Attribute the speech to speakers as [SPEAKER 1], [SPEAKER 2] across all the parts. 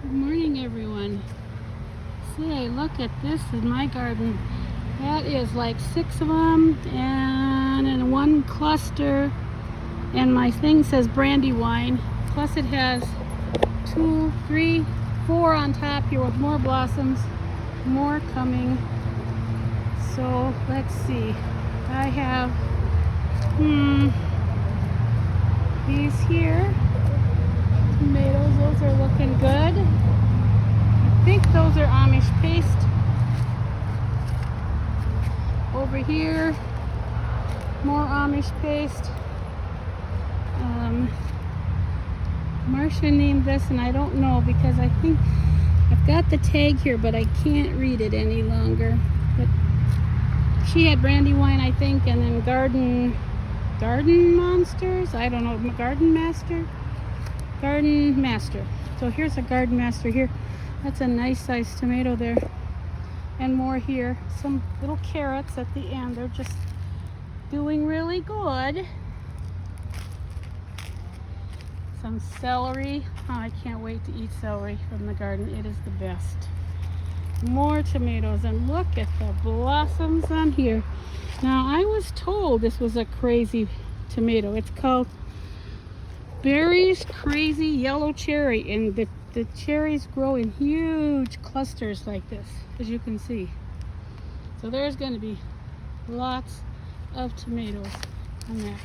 [SPEAKER 1] Good morning, everyone. Say, look at this in my garden. That is like 6 of them and in one cluster. And my thing says Brandywine. Plus it has 2, 3, 4 on top here with more blossoms. More coming. So let's see. I have these here. Tomatoes, those are looking good. I think those are Amish paste. Over here, more Amish paste. Marcia named this, and I don't know because I think I've got the tag here, but I can't read it any longer. But she had Brandywine, I think, and then Garden Monsters. I don't know, Garden Master. So here's a Garden Master here. That's a nice sized tomato there. And more here. Some little carrots at the end. They're just doing really good. Some celery. Oh, I can't wait to eat celery from the garden. It is the best. More tomatoes, and look at the blossoms on here. Now, I was told this was a crazy tomato. It's called Barry's Crazy Yellow Cherry, and the cherries grow in huge clusters like this, as you can see. So there's going to be lots of tomatoes on that.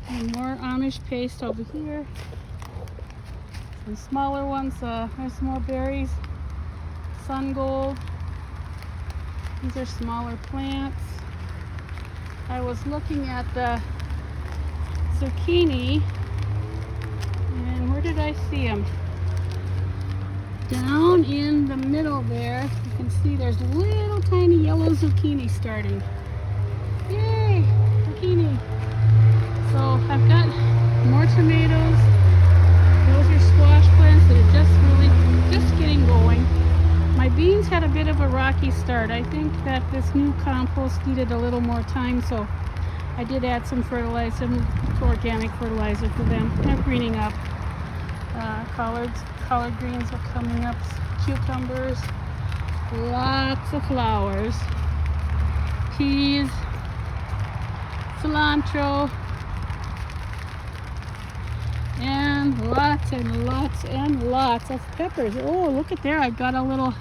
[SPEAKER 1] And more Amish paste over here. Some smaller ones. There's more berries. Sun Gold. These are smaller plants. I was looking at the zucchini. And where did I see them? Down in the middle there. You can see there's little tiny yellow zucchini starting. Yay! Zucchini. So I've got more tomatoes. Those are squash plants that are just getting going. My beans had a bit of a rocky start. I think that this new compost needed a little more time, so I did add some fertilizer, some organic fertilizer for them. They're greening up. Collard greens are coming up. Cucumbers. Lots of flowers. Peas. Cilantro. And lots of peppers. Oh, look at there. I've got a little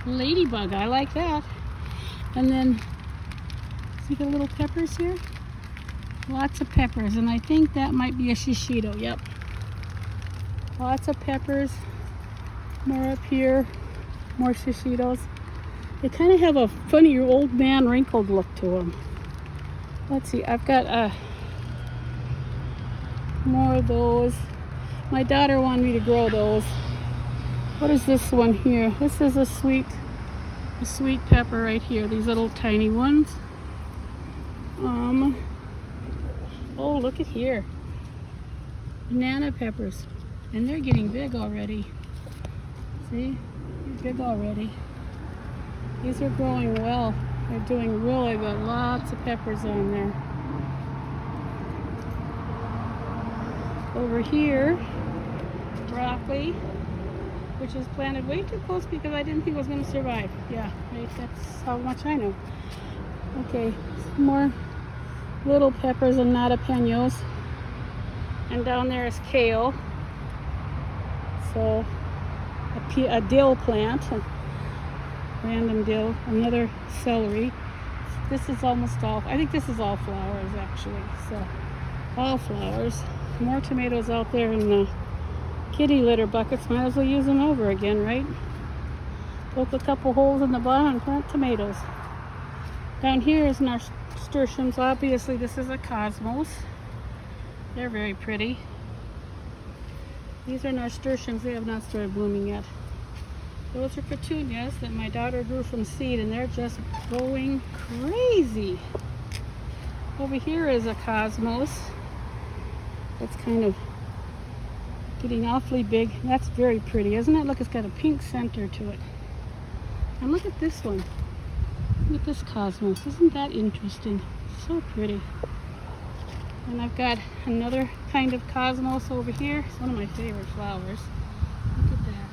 [SPEAKER 1] ladybug. I like that. And then, see the little peppers here? Lots of peppers. And I think that might be a shishito. Yep. Lots of peppers. More up here. More shishitos. They kind of have a funny old man wrinkled look to them. Let's see. I've got more of those. My daughter wanted me to grow those. What is this one here? This is a sweet pepper right here. These little tiny ones. Oh, look at here. Banana peppers. And they're getting big already. See? They're big already. These are growing well. They're doing really good. Lots of peppers on there. Over here, broccoli, which is planted way too close because I didn't think it was going to survive. Yeah, right, that's how much I know. Okay, some more little peppers and jalapenos. And down there is kale. So, a dill plant, a random dill, another celery. This is almost all, I think this is all flowers actually. So, all flowers. More tomatoes out there in the kitty litter buckets. Might as well use them over again, right? Poke a couple holes in the bottom and plant tomatoes. Down here is nasturtiums. Obviously, this is a cosmos. They're very pretty. These are nasturtiums. They have not started blooming yet. Those are petunias that my daughter grew from seed, and they're just going crazy. Over here is a cosmos. It's kind of getting awfully big. That's very pretty, isn't it? Look, it's got a pink center to it. And look at this one. Look at this cosmos. Isn't that interesting? So pretty. And I've got another kind of cosmos over here. It's one of my favorite flowers. Look at that.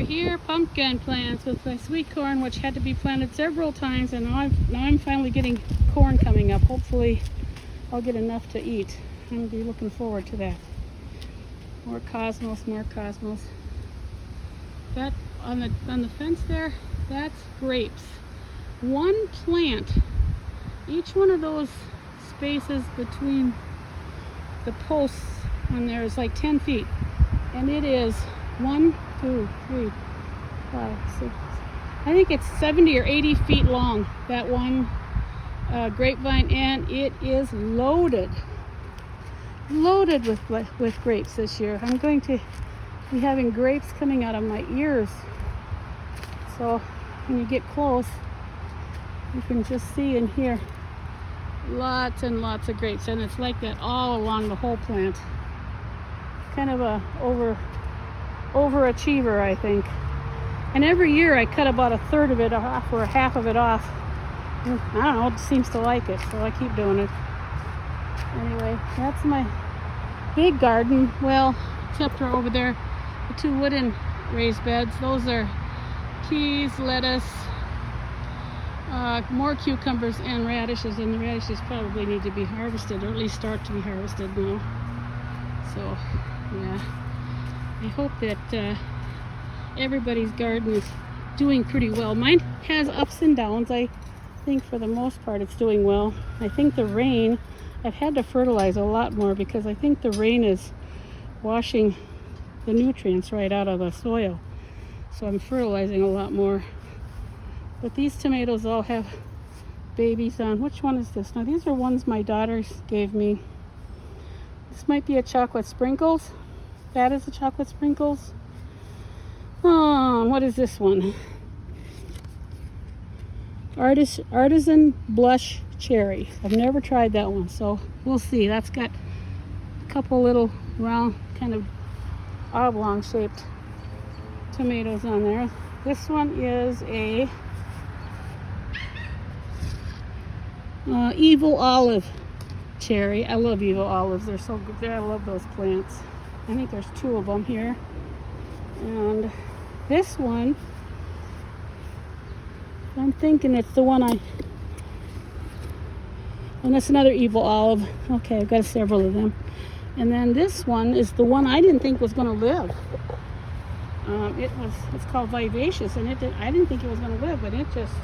[SPEAKER 1] over here, pumpkin plants with my sweet corn, which had to be planted several times, and now I'm finally getting corn coming up. Hopefully I'll get enough to eat. I'm gonna be looking forward to that. More cosmos, more cosmos. That on the fence there, that's grapes. One plant, each one of those spaces between the posts on there is like 10 feet, and it is 1, 2, 3, 5, 6. I think it's 70 or 80 feet long, that one grapevine, and it is loaded with grapes this year. I'm going to be having grapes coming out of my ears, so when you get close you can just see and hear lots and lots of grapes, and it's like that all along the whole plant. Kind of a overachiever, I think. And every year I cut about a third of it off or half of it off. And I don't know, it seems to like it, so I keep doing it. Anyway, that's my big garden. Well, except for over there, the 2 wooden raised beds. Those are peas, lettuce, more cucumbers and radishes, and the radishes probably need to be harvested, or at least start to be harvested now. So yeah, I hope that everybody's garden is doing pretty well. Mine has ups and downs. I think for the most part it's doing well. I think the rain, I've had to fertilize a lot more because I think the rain is washing the nutrients right out of the soil, so I'm fertilizing a lot more. But these tomatoes all have babies on. Which one is this? Now these are ones my daughters gave me. This might be a chocolate sprinkles. That is a chocolate sprinkles. Oh, what is this one? Artisan blush cherry. I've never tried that one, so we'll see. That's got a couple little round, kind of oblong shaped tomatoes on there. This one is a Evil Olive cherry. I love Evil Olives. They're so good. I love those plants. I think there's 2 of them here. And this one, I'm thinking it's the one and that's another Evil Olive. Okay, I've got several of them. And then this one is the one I didn't think was going to live. It's called Vivacious, and I didn't think it was going to live, but it just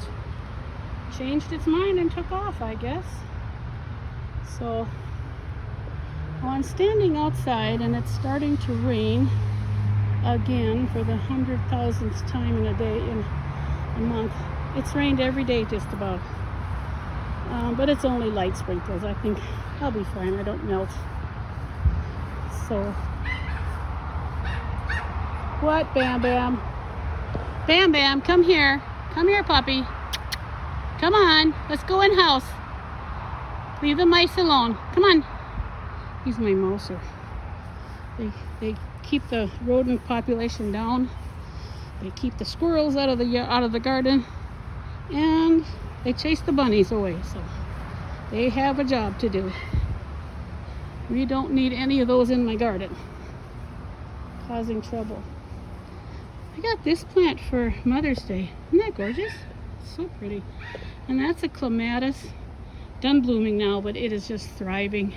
[SPEAKER 1] changed its mind and took off, I guess. So, well, I'm standing outside and it's starting to rain again for the 100,000th time in a day, in a month. It's rained every day just about. But it's only light sprinkles. I think I'll be fine. I don't melt. So, what, Bam Bam? Bam Bam, come here. Come here, puppy. Come on, let's go in house. Leave the mice alone. Come on. He's my mouser. They keep the rodent population down. They keep the squirrels out of the garden, and they chase the bunnies away. So they have a job to do. We don't need any of those in my garden causing trouble. I got this plant for Mother's Day. Isn't that gorgeous? It's so pretty. And that's a clematis. Done blooming now, but it is just thriving.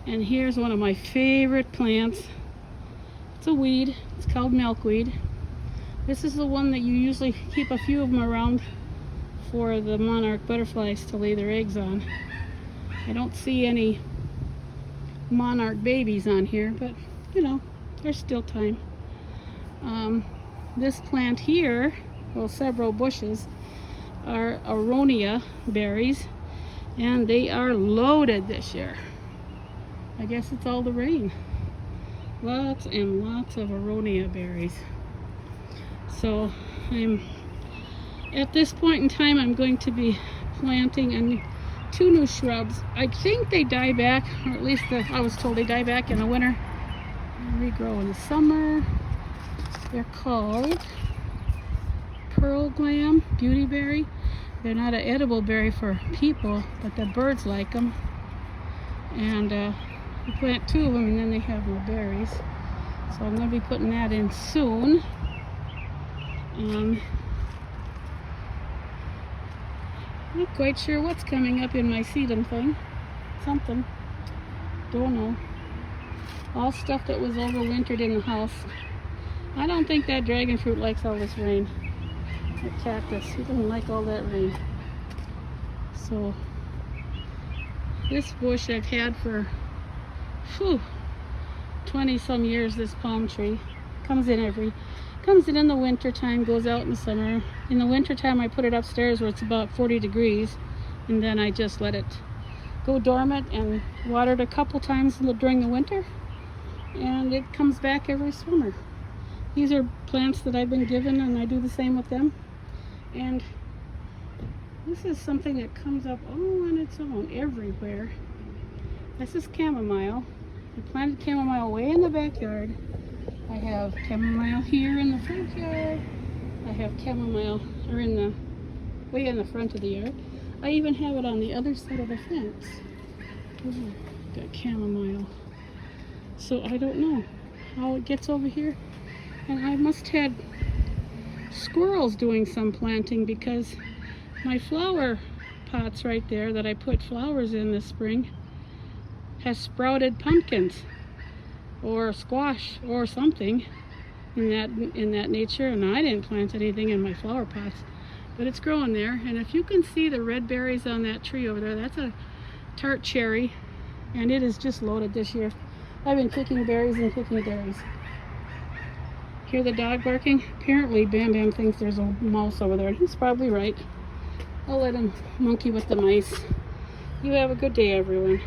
[SPEAKER 1] And here's one of my favorite plants. It's a weed. It's called milkweed. This is the one that you usually keep a few of them around for the monarch butterflies to lay their eggs on. I don't see any monarch babies on here, but you know, there's still time. This plant here, well, several bushes, are aronia berries, and they are loaded this year. I guess it's all the rain. Lots and lots of aronia berries. So at this point in time, I'm going to be planting 2 new shrubs. I think they die back, or at least I was told they die back in the winter and regrow in the summer. They're called Pearl Glam Beauty Berry. They're not an edible berry for people, but the birds like them. And you plant 2 of them and then they have no berries. So I'm going to be putting that in soon. Not quite sure what's coming up in my sedum thing. Something. Don't know. All stuff that was overwintered in the house. I don't think that dragon fruit likes all this rain. That cactus, he doesn't like all that rain. So, this bush I've had for 20 some years, this palm tree. Comes in in the winter time, goes out in the summer. In the winter time I put it upstairs where it's about 40 degrees, and then I just let it go dormant and water it a couple times during the winter, and it comes back every summer. These are plants that I've been given, and I do the same with them. And this is something that comes up all on its own everywhere. This is chamomile. I planted chamomile way in the backyard. I have chamomile here in the front yard. I have chamomile way in the front of the yard. I even have it on the other side of the fence. Ooh, got chamomile. So I don't know how it gets over here. And I must have had squirrels doing some planting, because my flower pots right there that I put flowers in this spring has sprouted pumpkins or squash or something in that nature, and I didn't plant anything in my flower pots, but it's growing there. And if you can see the red berries on that tree over there, that's a tart cherry, and it is just loaded this year. I've been picking berries and picking berries. Hear the dog barking? Apparently Bam Bam thinks there's a mouse over there, and he's probably right. I'll let him monkey with the mice. You have a good day, everyone.